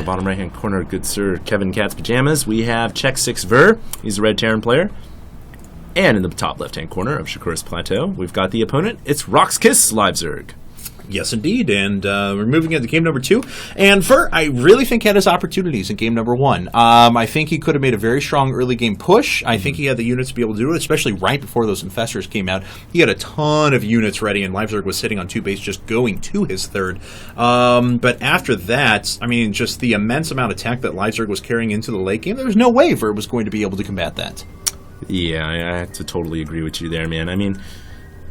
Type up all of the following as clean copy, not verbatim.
Bottom right-hand corner, good sir Kevin Cat's Pajamas, we have Check 6 Ver. He's a red Terran player. And in the top left-hand corner of Shakur's Plateau, we've got the opponent. It's Roxkiss Livezerg. Yes, indeed, and we're moving into game number 2. And Ver, I really think, had his opportunities in game number 1. I think he could have made a very strong early game push. I think he had the units to be able to do it, especially right before those Infestors came out. He had a ton of units ready, and Livezerg was sitting on 2 base just going to his third. But after that, I mean, just the immense amount of tech that Livezerg was carrying into the late game, there was no way Ver was going to be able to combat that. Yeah, I have to totally agree with you there, man. I mean,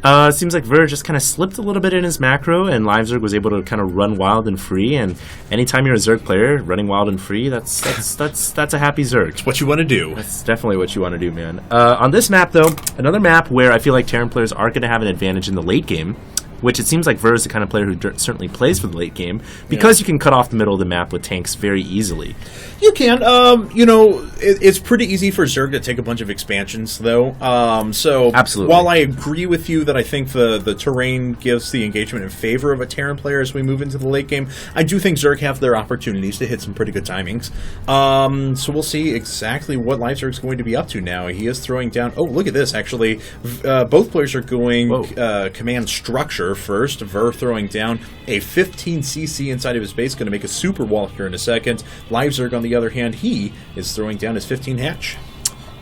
it seems like Ver just kind of slipped a little bit in his macro, and Livezerg was able to kind of run wild and free. And anytime you're a Zerg player running wild and free, that's a happy Zerg. It's what you want to do. That's definitely what you want to do, man. On this map, though, another map where I feel like Terran players are going to have an advantage in the late game, which it seems like Ver is the kind of player who certainly plays for the late game, because you can cut off the middle of the map with tanks very easily. You can. It's pretty easy for Zerg to take a bunch of expansions, though. So absolutely. While I agree with you that I think the terrain gives the engagement in favor of a Terran player as we move into the late game, I do think Zerg have their opportunities to hit some pretty good timings. So we'll see exactly what Livezerg's going to be up to now. He is throwing down... Oh, look at this, actually. Both players are going command structure first. Ver throwing down a 15cc inside of his base, going to make a super wall here in a second. Livezerg, on the other hand, he is throwing down his 15 hatch.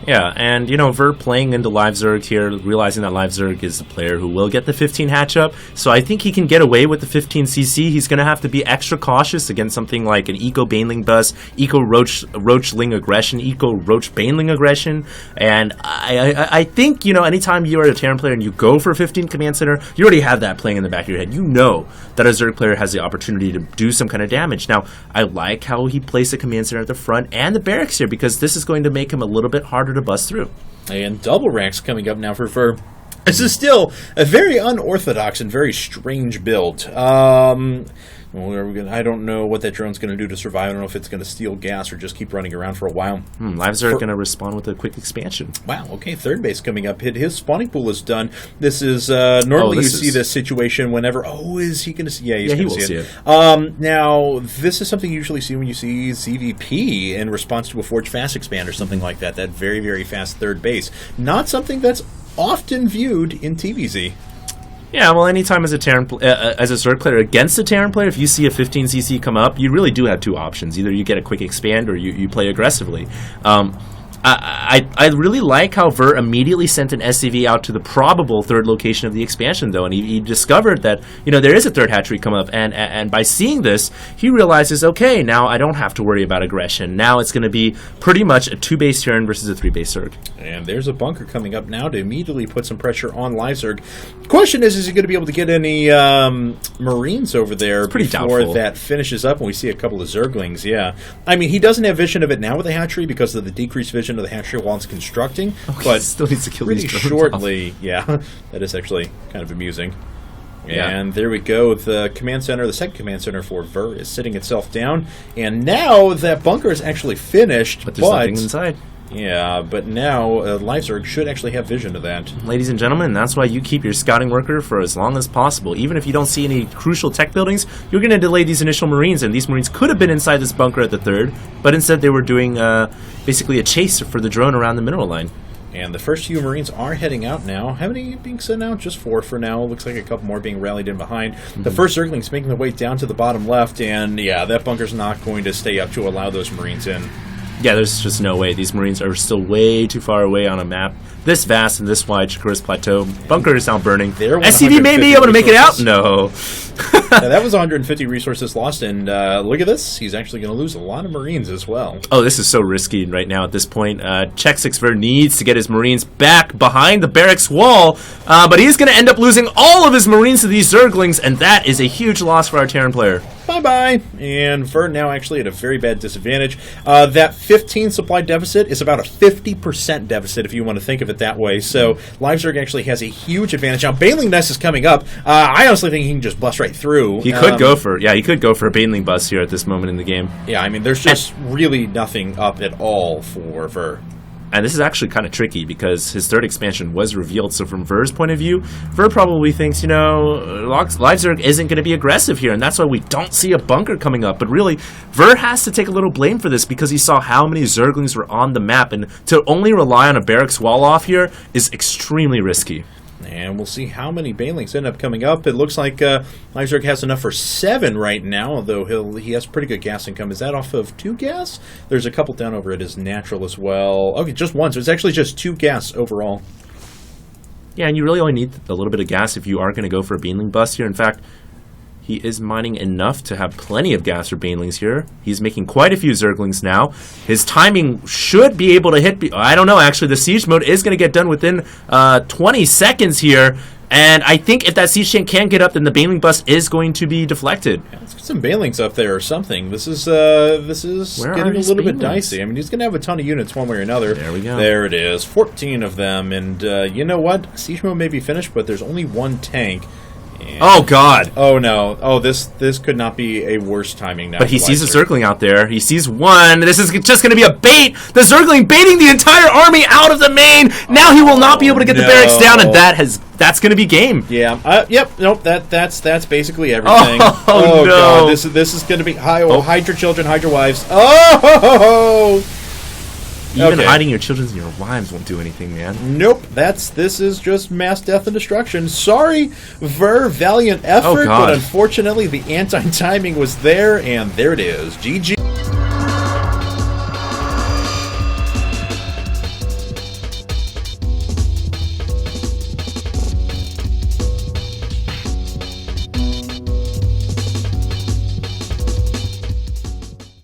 Yeah, and, Ver playing into Livezerg here, realizing that Livezerg is the player who will get the 15 hatch up, so I think he can get away with the 15cc. He's going to have to be extra cautious against something like an Eco-Baneling Bus, Eco-Roachling Aggression, Eco-Roach-Baneling Aggression, and I think, anytime you are a Terran player and you go for a 15 Command Center, you already have that playing in the back of your head. You know that a Zerg player has the opportunity to do some kind of damage. Now, I like how he placed the Command Center at the front and the barracks here, because this is going to make him a little bit harder to bust through. And double racks coming up now for Ver. This is still a very unorthodox and very strange build. I don't know what that drone's going to do to survive. I don't know if it's going to steal gas or just keep running around for a while. Livezerg going to respond with a quick expansion. Wow, okay, third base coming up. His spawning pool is done. This is, normally see this situation whenever, is he going to see? Yeah, he's going to see it. Now, this is something you usually see when you see ZVP in response to a Forge Fast expand or something like that very, very fast third base. Not something that's often viewed in TVZ. Yeah, well, anytime as a Zerg player against a Terran player, if you see a 15cc come up, you really do have two options. Either you get a quick expand or you play aggressively. I really like how Ver immediately sent an SCV out to the probable third location of the expansion, though, and he discovered that there is a third hatchery come up, and by seeing this, he realizes, okay, now I don't have to worry about aggression. Now it's going to be pretty much a 2-base Terran versus a 3-base Zerg. And there's a bunker coming up now to immediately put some pressure on Livezerg. Question is he going to be able to get any Marines over there before doubtful. That finishes up and we see a couple of Zerglings? Yeah. I mean, he doesn't have vision of it now with the hatchery because of the decreased vision of the hatchery while it's constructing, but still needs to kill pretty these shortly. Yeah, that is actually kind of amusing. And there we go. The command center, the second command center for Ver, is sitting itself down, and now that bunker is actually finished. But there's nothing inside. Yeah, but now Livezerg should actually have vision of that. Ladies and gentlemen, that's why you keep your scouting worker for as long as possible. Even if you don't see any crucial tech buildings, you're going to delay these initial Marines, and these Marines could have been inside this bunker at the third, but instead they were doing basically a chase for the drone around the mineral line. And the first few Marines are heading out now. How many being sent out? Just 4 for now. Looks like a couple more being rallied in behind. The first Zergling's making their way down to the bottom left, and yeah, that bunker's not going to stay up to allow those Marines in. Yeah, there's just no way. These Marines are still way too far away on a map this vast and this wide. Shakur's Plateau. Bunker is now burning. SCV may be able to make it out. No. Now, that was 150 resources lost, and look at this. He's actually going to lose a lot of Marines as well. Oh, this is so risky right now at this point. Check 6 Ver needs to get his Marines back behind the barracks wall, but he's going to end up losing all of his Marines to these Zerglings, and that is a huge loss for our Terran player. Bye-bye. And Ver now actually at a very bad disadvantage. That 15 supply deficit is about a 50% deficit, if you want to think of it that way. So Livezerg actually has a huge advantage. Now, Baneling Nest is coming up. I honestly think he can just bust right through. He could go for a Baneling bust here at this moment in the game. Yeah, I mean, there's just really nothing up at all for Ver. And this is actually kind of tricky because his third expansion was revealed. So from Ver's point of view, Ver probably thinks, Livezerg isn't going to be aggressive here. And that's why we don't see a bunker coming up. But really, Ver has to take a little blame for this because he saw how many Zerglings were on the map. And to only rely on a barracks wall off here is extremely risky. And we'll see how many Banelings end up coming up. It looks like Livezerg has enough for 7 right now, although he has pretty good gas income. Is that off of 2 gas? There's a couple down over at his natural as well. Okay, just 1, so it's actually just 2 gas overall. Yeah, and you really only need a little bit of gas if you are going to go for a Baneling bust here. In fact, he is mining enough to have plenty of gas for Banelings here. He's making quite a few Zerglings now. His timing should be able to hit... I don't know, actually. The siege mode is going to get done within 20 seconds here. And I think if that siege chain can get up, then the Baneling bust is going to be deflected. Yeah, let's get some Banelings up there or something. This is getting a little bit dicey. I mean, he's going to have a ton of units one way or another. There we go. There it is. 14 of them. And you know what? Siege mode may be finished, but there's only 1 tank. And oh, God. Oh, no. Oh, this could not be a worse timing now. But he sees a Zergling out there. He sees 1. This is just going to be a bait. The Zergling baiting the entire army out of the main. Now he will not be able to get the barracks down, and that's going to be game. Yeah. Yep. Nope. That's basically everything. Oh no. God. This is going to be hide your children, hide your wives. Oh. Even hiding your children and your wives won't do anything, man. Nope. This is just mass death and destruction. Sorry, Ver, valiant effort, but unfortunately the anti-timing was there, and there it is. GG.